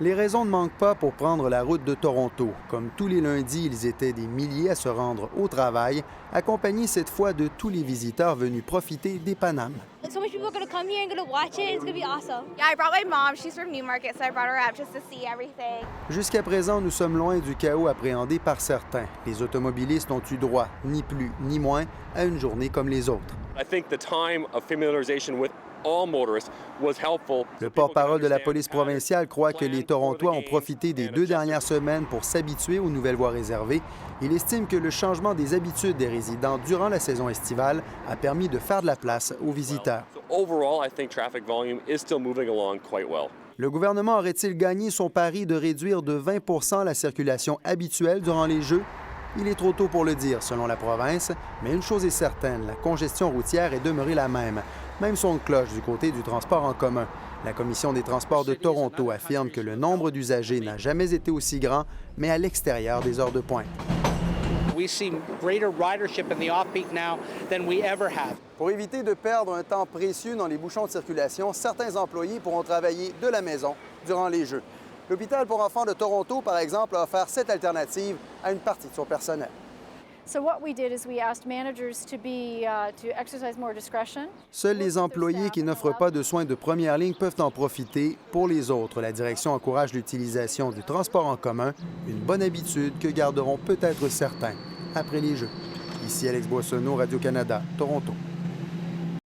Les raisons ne manquent pas pour prendre la route de Toronto. Comme tous les lundis, ils étaient des milliers à se rendre au travail, accompagnés cette fois de tous les visiteurs venus profiter des Panames. So much people are going to come here and going to watch it. It's going to be awesome. Yeah, I brought my mom. She's from Newmarket, so I brought her out just to see everything. Jusqu'à présent, nous sommes loin du chaos appréhendé par certains. Les automobilistes ont eu droit, ni plus ni moins, à une journée comme les autres. I think the time of familiarization with all motorists was helpful. Le porte-parole de la police provinciale croit que les Torontois ont profité des 2 dernières semaines pour s'habituer aux nouvelles voies réservées. Il estime que le changement des habitudes des résidents durant la saison estivale a permis de faire de la place aux visiteurs. So overall, I think traffic volume is still moving along quite well. Le gouvernement aurait-il gagné son pari de réduire de 20 % la circulation habituelle durant les Jeux? Il est trop tôt pour le dire, selon la province, mais une chose est certaine, la congestion routière est demeurée la même. Même son de cloche du côté du transport en commun. La Commission des transports de Toronto affirme que le nombre d'usagers n'a jamais été aussi grand, mais à l'extérieur des heures de pointe. We see greater ridership in the off-peak now than we ever have. Pour éviter de perdre un temps précieux dans les bouchons de circulation, certains employés pourront travailler de la maison durant les Jeux. L'hôpital pour enfants de Toronto, par exemple, a offert cette alternative à une partie de son personnel. So what we did is we asked managers to exercise more discretion. Seuls les employés qui n'offrent pas de soins de première ligne peuvent en profiter. Pour les autres, la direction encourage l'utilisation du transport en commun, une bonne habitude que garderont peut-être certains après les Jeux. Ici Alex Boissonneau, Radio-Canada, Toronto.